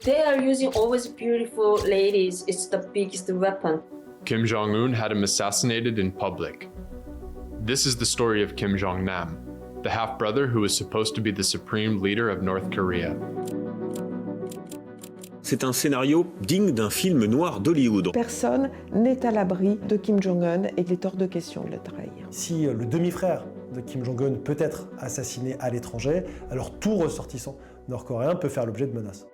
They are using always beautiful ladies. It's the biggest weapon. Kim Jong-un had him assassinated in public. This is the story of Kim Jong-nam, the half-brother who was supposed to be the supreme leader of North Korea. C'est un scénario digne d'un film noir d'Hollywood. Personne n'est à l'abri de Kim Jong-un et il est hors de question de le trahir. Si le demi-frère de Kim Jong-un peut être assassiné à l'étranger, alors tout ressortissant nord-coréen peut faire l'objet de menaces.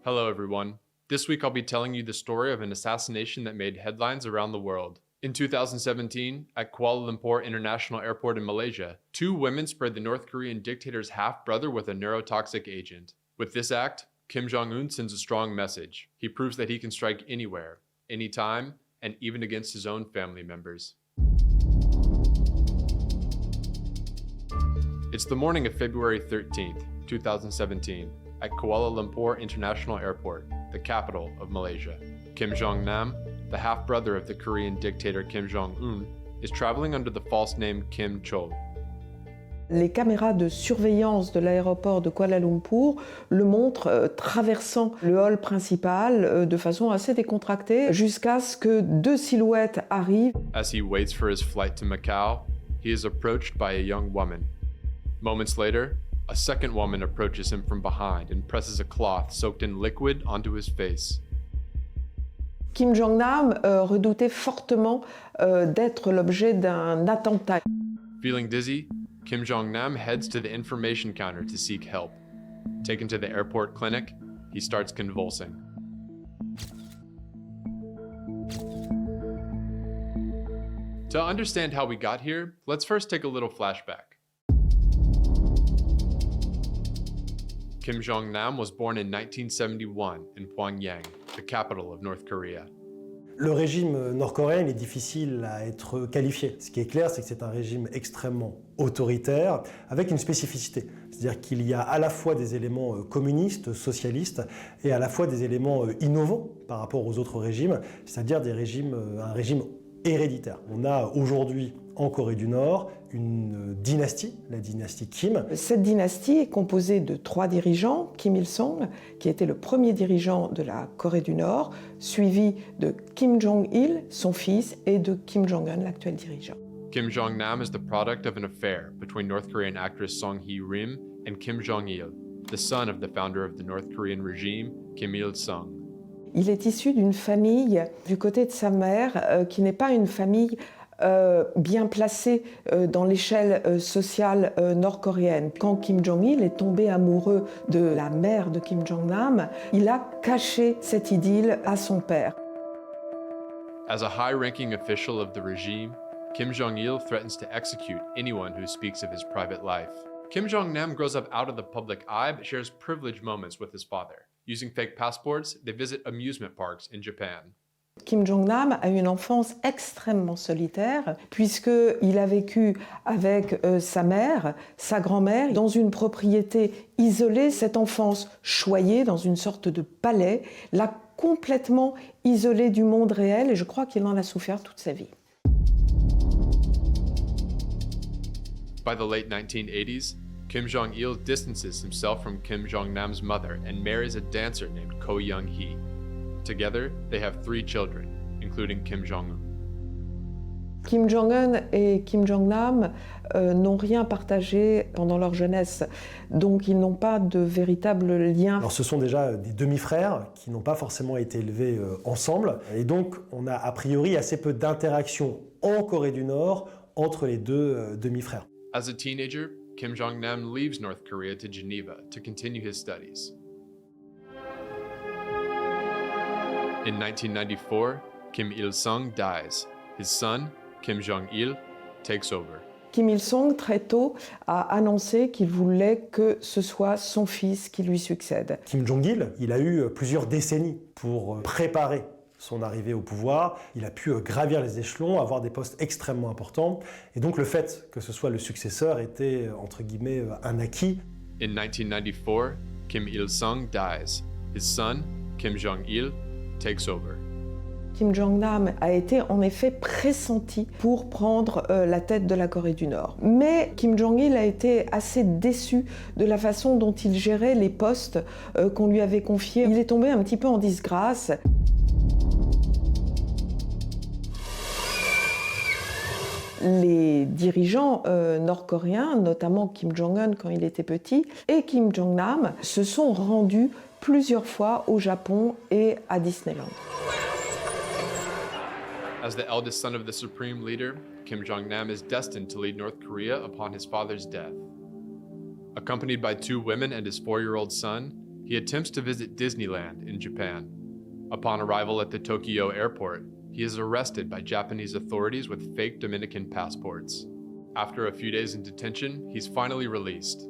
Hello everyone. This week I'll be telling you the story of an assassination that made headlines around the world. In 2017, at Kuala Lumpur International Airport in Malaysia, 2 women sprayed the North Korean dictator's half-brother with a neurotoxic agent. With this act, Kim Jong-un sends a strong message. He proves that he can strike anywhere, anytime, and even against his own family members. It's the morning of February 13th, 2017, at Kuala Lumpur International Airport, the capital of Malaysia. Kim Jong-nam, the half-brother of the Korean dictator Kim Jong-un, is traveling under the false name Kim Chol. Les caméras de surveillance de l'aéroport de Kuala Lumpur le montrent traversant le hall principal de façon assez décontractée jusqu'à ce que 2 silhouettes arrivent. As he waits for his flight to Macau, he is approached by a young woman. Moments later, a second woman approaches him from behind and presses a cloth soaked in liquid onto his face. Kim Jong-nam redoutait fortement d'être l'objet d'un attentat. Feeling dizzy, Kim Jong-nam heads to the information counter to seek help. Taken to the airport clinic, he starts convulsing. To understand how we got here, let's first take a little flashback. Kim Jong-nam was born in 1971 in Pyongyang, the capital of North Korea. Le régime nord-coréen est difficile à être qualifié. Ce qui est clair, c'est que c'est un régime extrêmement autoritaire, avec une spécificité. C'est-à-dire qu'il y a à la fois des éléments communistes, socialistes, et à la fois des éléments innovants par rapport aux autres régimes, c'est-à-dire un régime héréditaire. On a aujourd'hui en Corée du Nord une dynastie, la dynastie Kim. Cette dynastie est composée de 3 dirigeants, Kim Il-sung, qui était le premier dirigeant de la Corée du Nord, suivi de Kim Jong-il, son fils, et de Kim Jong-un, l'actuel dirigeant. Kim Jong-nam is the product of an affair between North Korean actress Song Hye-rim and Kim Jong-il, the son of the founder of the North Korean regime, Kim Il-sung. Il est issu d'une famille, du côté de sa mère, qui n'est pas une famille bien placée dans l'échelle sociale nord-coréenne. Quand Kim Jong-il est tombé amoureux de la mère de Kim Jong-nam, il a caché cette idylle à son père. As a high-ranking official of the regime, Kim Jong-il threatens to execute anyone who speaks of his private life. Kim Jong-nam grows up out of the public eye but shares privileged moments with his father. Using fake passports, they visit amusement parks in Japan. Kim Jong-nam a une enfance extrêmement solitaire puisqu'il a vécu avec sa mère, sa grand-mère, dans une propriété isolée. Cette enfance choyée dans une sorte de palais l'a complètement isolé du monde réel et je crois qu'il en a souffert toute sa vie. By the late 1980s, Kim Jong-il distances himself from Kim Jong-nam's mother and marries a dancer named Ko Young-hee. Together, they have 3 children, including Kim Jong-un. Kim Jong-un et Kim Jong-nam n'ont rien partagé pendant leur jeunesse, donc ils n'ont pas de véritable lien. Alors ce sont déjà des demi-frères qui n'ont pas forcément été élevés ensemble, et donc on a a priori assez peu d'interaction en Corée du Nord entre les 2 demi-frères. As a teenager, Kim Jong-nam leaves North Korea to Geneva to continue his studies. In 1994, Kim Il-sung dies. His son, Kim Jong-il, takes over. Kim Il-sung, très tôt, a annoncé qu'il voulait que ce soit son fils qui lui succède. Kim Jong-il, il a eu plusieurs décennies pour préparer son arrivée au pouvoir. Il a pu gravir les échelons, avoir des postes extrêmement importants. Et donc le fait que ce soit le successeur était, entre guillemets, un acquis. In 1994, Kim Il-sung dies. His son, Kim Jong-il, takes over. Kim Jong-nam a été en effet pressenti pour prendre la tête de la Corée du Nord. Mais Kim Jong-il a été assez déçu de la façon dont il gérait les postes qu'on lui avait confiés. Il est tombé un petit peu en disgrâce. Les dirigeants nord-coréens, notamment Kim Jong-un quand il était petit, et Kim Jong-nam, se sont rendus plusieurs fois au Japon et à Disneyland. As the eldest son of the supreme leader, Kim Jong-nam is destined to lead North Korea upon his father's death. Accompanied by 2 women and his 4-year-old son, he attempts to visit Disneyland in Japan. Upon arrival at the Tokyo airport, he is arrested by Japanese authorities with fake Dominican passports. After a few days in detention, he's finally released.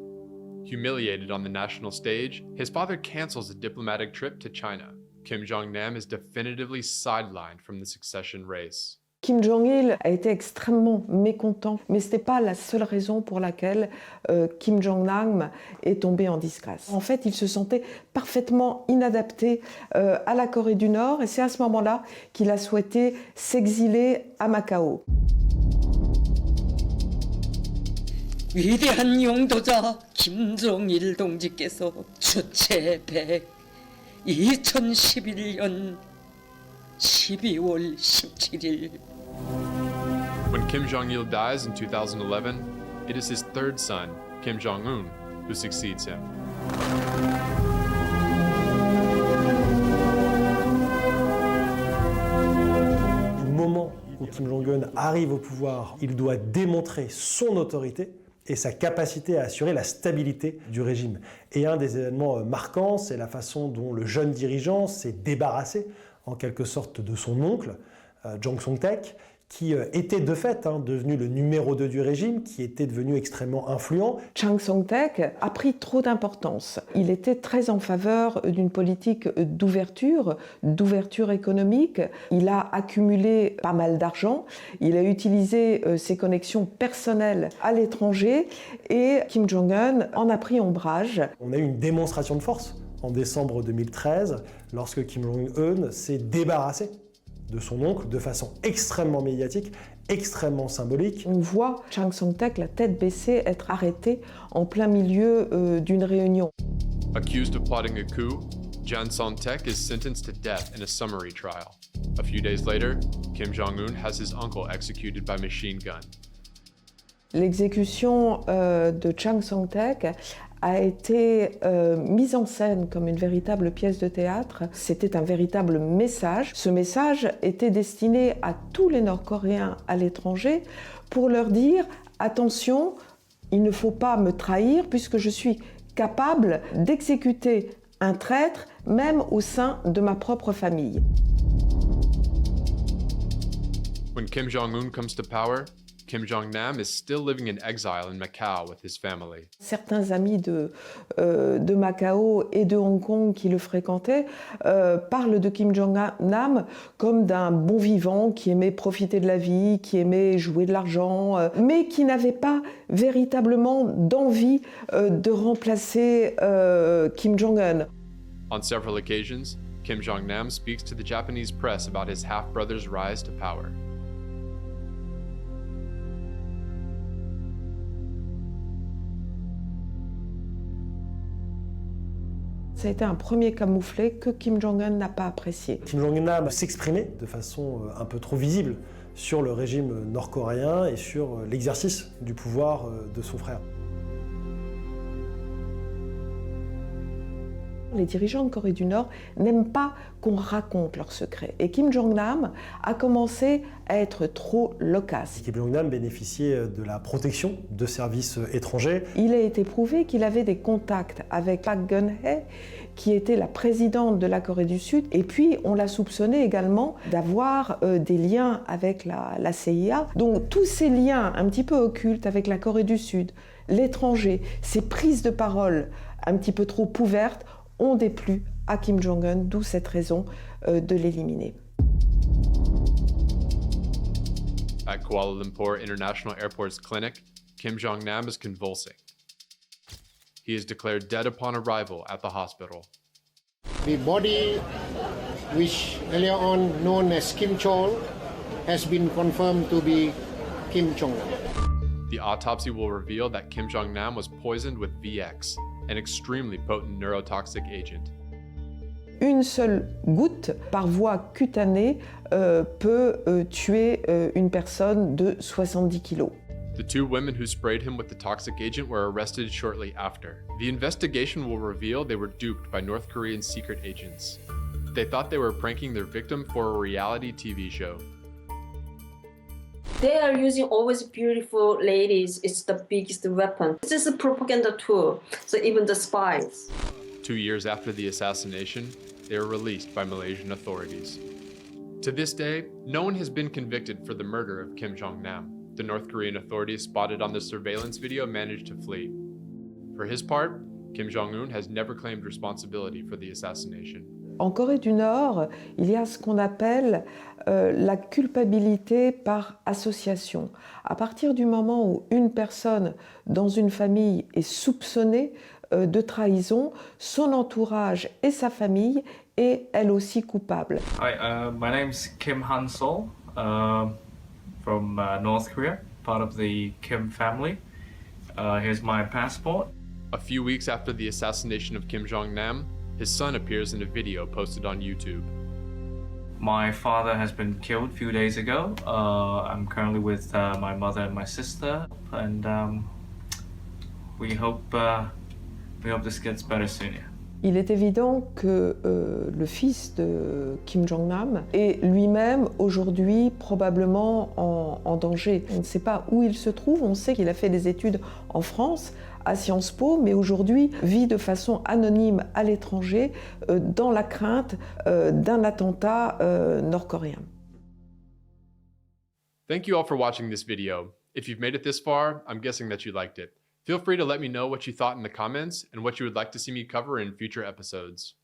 Humiliated on the national stage, his father cancels a diplomatic trip to China. Kim Jong-nam is definitively sidelined from the succession race. Kim Jong-il a été extrêmement mécontent, mais ce n'était pas la seule raison pour laquelle Kim Jong-nam est tombé en disgrâce. En fait, il se sentait parfaitement inadapté à la Corée du Nord et c'est à ce moment-là qu'il a souhaité s'exiler à Macao. 위대한 용도자 김정일 동지께서 주체 100 2011년 12월 17일 When Kim Jong-il dies in 2011, it is his 3rd son, Kim Jong-un, who succeeds him. Du moment où Kim Jong-un arrive au pouvoir, il doit démontrer son autorité et sa capacité à assurer la stabilité du régime. Et un des événements marquants, c'est la façon dont le jeune dirigeant s'est débarrassé, en quelque sorte, de son oncle, Jang Song-taek, qui était de fait devenu le numéro 2 du régime, qui était devenu extrêmement influent. Jang Song-taek a pris trop d'importance. Il était très en faveur d'une politique d'ouverture économique. Il a accumulé pas mal d'argent. Il a utilisé ses connexions personnelles à l'étranger et Kim Jong-un en a pris ombrage. On a eu une démonstration de force en décembre 2013, lorsque Kim Jong-un s'est débarrassé de son oncle de façon extrêmement médiatique, extrêmement symbolique. On voit Jang Song-taek, la tête baissée, être arrêté en plein milieu d'une réunion. Accused of plotting a coup, Jang Song-taek is sentenced to death in a summary trial. A few days later, Kim Jong-un has his uncle executed by machine gun. L'exécution de Jang Song-taek a été mise en scène comme une véritable pièce de théâtre. C'était un véritable message. Ce message était destiné à tous les Nord-Coréens à l'étranger pour leur dire « Attention, il ne faut pas me trahir puisque je suis capable d'exécuter un traître même au sein de ma propre famille. » When Kim Jong-un comes to power, Kim Jong-nam is still living in exile in Macau with his family. Certains amis de Macao et de Hong Kong qui le fréquentaient parlent de Kim Jong-nam comme d'un bon vivant qui aimait profiter de la vie, qui aimait jouer de l'argent, mais qui n'avait pas véritablement d'envie de remplacer Kim Jong-un. On several occasions, Kim Jong-nam speaks to the Japanese press about his half-brother's rise to power. Ça a été un premier camouflet que Kim Jong-un n'a pas apprécié. Kim Jong-un s'exprimait de façon un peu trop visible sur le régime nord-coréen et sur l'exercice du pouvoir de son frère. Les dirigeants de Corée du Nord n'aiment pas qu'on raconte leurs secrets. Et Kim Jong-nam a commencé à être trop loquace. Kim Jong-nam bénéficiait de la protection de services étrangers. Il a été prouvé qu'il avait des contacts avec Park Geun-hye, qui était la présidente de la Corée du Sud. Et puis, on l'a soupçonné également d'avoir des liens avec la CIA. Donc, tous ces liens un petit peu occultes avec la Corée du Sud, l'étranger, ces prises de parole un petit peu trop ouvertes, ont déplu à Kim Jong-un, d'où cette raison de l'éliminer. At Kuala Lumpur International Airport's clinic, Kim Jong-nam is convulsing. He is declared dead upon arrival at the hospital. The body which earlier on known as Kim Chol, has been confirmed to be Kim Jong. The autopsy will reveal that Kim Jong-nam was poisoned with VX, an extremely potent neurotoxic agent. Une seule goutte par voie cutanée peut tuer une personne de 70 kilos. The two women who sprayed him with the toxic agent were arrested shortly after. The investigation will reveal they were duped by North Korean secret agents. They thought they were pranking their victim for a reality TV show. They are using always beautiful ladies. It's the biggest weapon. This is a propaganda tool. So even the spies. 2 years after the assassination, they were released by Malaysian authorities. To this day, no one has been convicted for the murder of Kim Jong-nam. The North Korean authorities spotted on the surveillance video managed to flee. For his part, Kim Jong-un has never claimed responsibility for the assassination. En Corée du Nord, il y a ce qu'on appelle la culpabilité par association. À partir du moment où une personne dans une famille est soupçonnée de trahison, son entourage et sa famille est elle aussi coupable. Hi, my name's Kim Han-sol from North Korea, part of the Kim family. Here's my passport. A few weeks after the assassination of Kim Jong-nam, his son appears in a video posted on YouTube. My father has been killed a few days ago. I'm currently with my mother and my sister, and we hope this gets better soon. Yeah. Il est évident que le fils de Kim Jong-nam est lui-même aujourd'hui probablement en danger. On ne sait pas où il se trouve, on sait qu'il a fait des études en France, à Sciences Po, mais aujourd'hui vit de façon anonyme à l'étranger dans la crainte d'un attentat nord-coréen. Thank you all for watching this video. If you've made it this far, I'm guessing that you liked it. Feel free to let me know what you thought in the comments and what you would like to see me cover in future episodes.